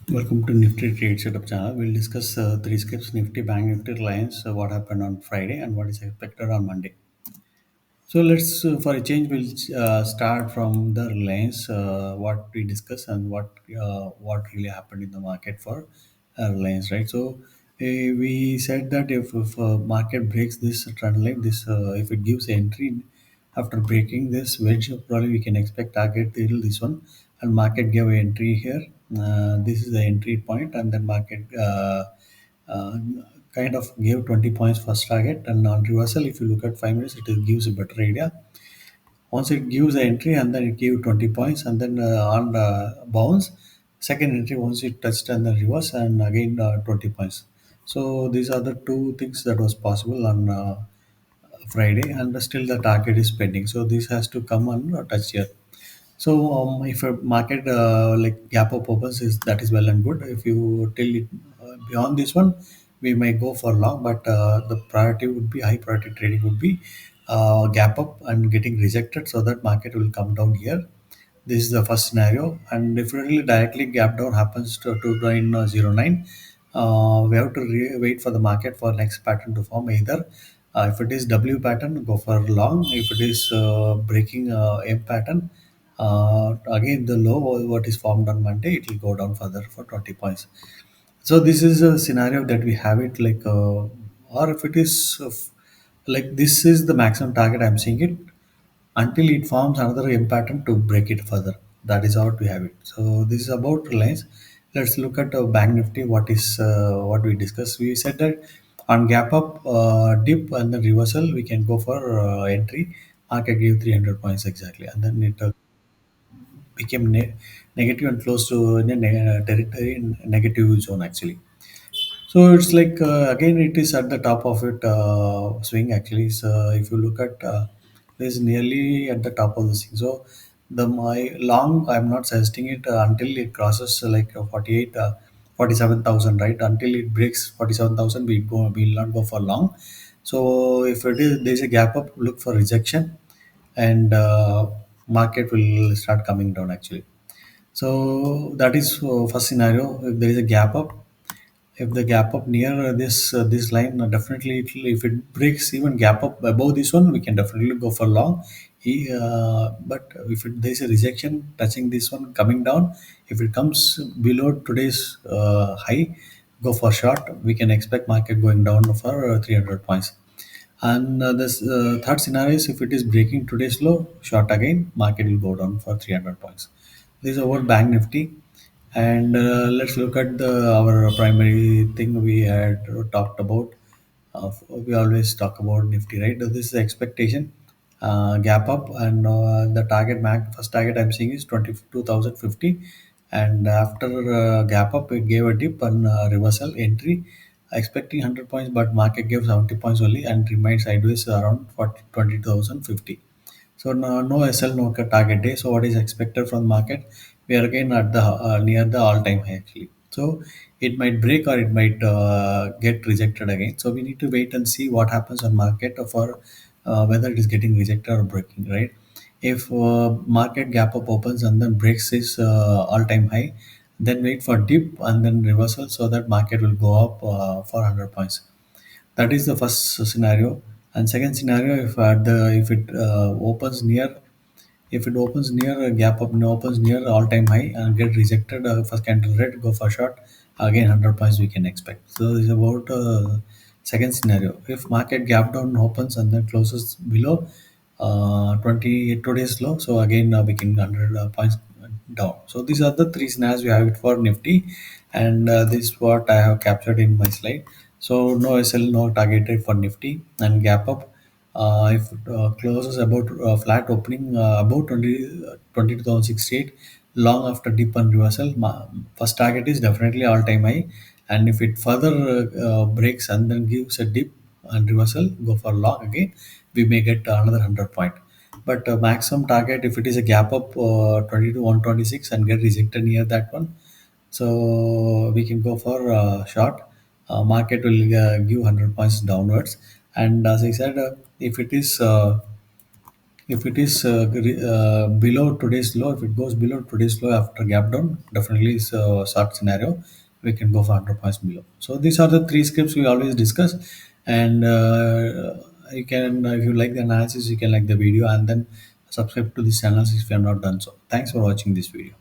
Welcome to Nifty Trade Setup channel. We'll discuss three skips Nifty, Bank Nifty, Reliance, what happened on Friday and what is expected on Monday. So let's, for a change, we'll start from the Reliance, what we discuss and what really happened in the market for Reliance, right? So we said that if market breaks this trend line, if it gives entry after breaking this wedge, probably we can expect target till this one, and market gave entry here. This is the entry point, and then market. Uh, Kind of gave 20 points first target, and on reversal if you look at 5 minutes gives a better idea. Once it gives the entry and then it gave 20 points, and then on bounce second entry once it touched and then reverse and again 20 points. So these are the two things that was possible on Friday, and still the target is pending, so this has to come on touch here. So if a market like gap up opens, is that is well and good. If you till it beyond this one, we may go for long, but the priority would be high priority trading would be gap up and getting rejected, so that market will come down here. This is the first scenario, and if really directly gap down happens to join 09, we have to wait for the market for next pattern to form. Either if it is W pattern, go for long. If it is breaking M pattern, again the low what is formed on Monday, it will go down further for 20 points. So this is a scenario that we have it like, or if it is like this is the maximum target I'm seeing it until it forms another M pattern to break it further. That is how we have it. So this is about Reliance. Let's look at Bank Nifty. What we discussed? We said that on gap up, dip and then reversal, we can go for entry. Market gave 300 points exactly, and then it became negative and close to in a territory in negative zone actually. So it's like again it is at the top of it swing actually. So if you look at this nearly at the top of the swing. So the my long I'm not suggesting it until it crosses 48 47,000, right? Until it breaks 47,000 we'll not go for long. So if it is there's a gap up, look for rejection, and market will start coming down actually. So that is first scenario. If there is a gap up, if the gap up near this line, definitely if it breaks even gap up above this one, we can definitely go for long. But if there is a rejection touching this one coming down, if it comes below today's high, go for short. We can expect market going down for 300 points. And this third scenario is if it is breaking today's low, short again, market will go down for 300 points. This is about Bank Nifty. And let's look at our primary thing we had talked about. We always talk about Nifty, right? This is the expectation gap up, and the target first target I'm seeing is 22,050. And after gap up, it gave a dip and reversal entry, expecting 100 points, but market gave 70 points only and remained sideways around 22,050. So no SL, no target day. So what is expected from the market? We are again at the near the all-time high actually. So it might break or it might get rejected again. So we need to wait and see what happens on market for whether it is getting rejected or breaking, right? If market gap up opens and then breaks this all-time high, then wait for dip and then reversal, so that market will go up for 100 points. That is the first scenario. And second scenario, if it opens near, if it opens near a gap up, opens near all time high and get rejected, first candle red, go for short. Again, 100 points we can expect. So this is about second scenario. If market gap down opens and then closes below 20 today's low, so again we can 100 points down. So these are the three scenarios we have it for Nifty, and this is what I have captured in my slide. So no SL, no targeted for Nifty, and gap up. If it closes about flat opening about 22,068, long after dip and reversal, first target is definitely all time high. And if it further breaks and then gives a dip and reversal, go for long again, we may get another 100 point. But maximum target, if it is a gap up 20 to 126 and get rejected near that one, so we can go for short. Market will give 100 points downwards. And as I said, if it is If it is below today's low, if it goes below today's low after gap down, definitely it's a short scenario. We can go for 100 points below. So these are the three scripts we always discuss. And you can, if you like the analysis, you can like the video and then subscribe to this channel if you have not done so. Thanks for watching this video.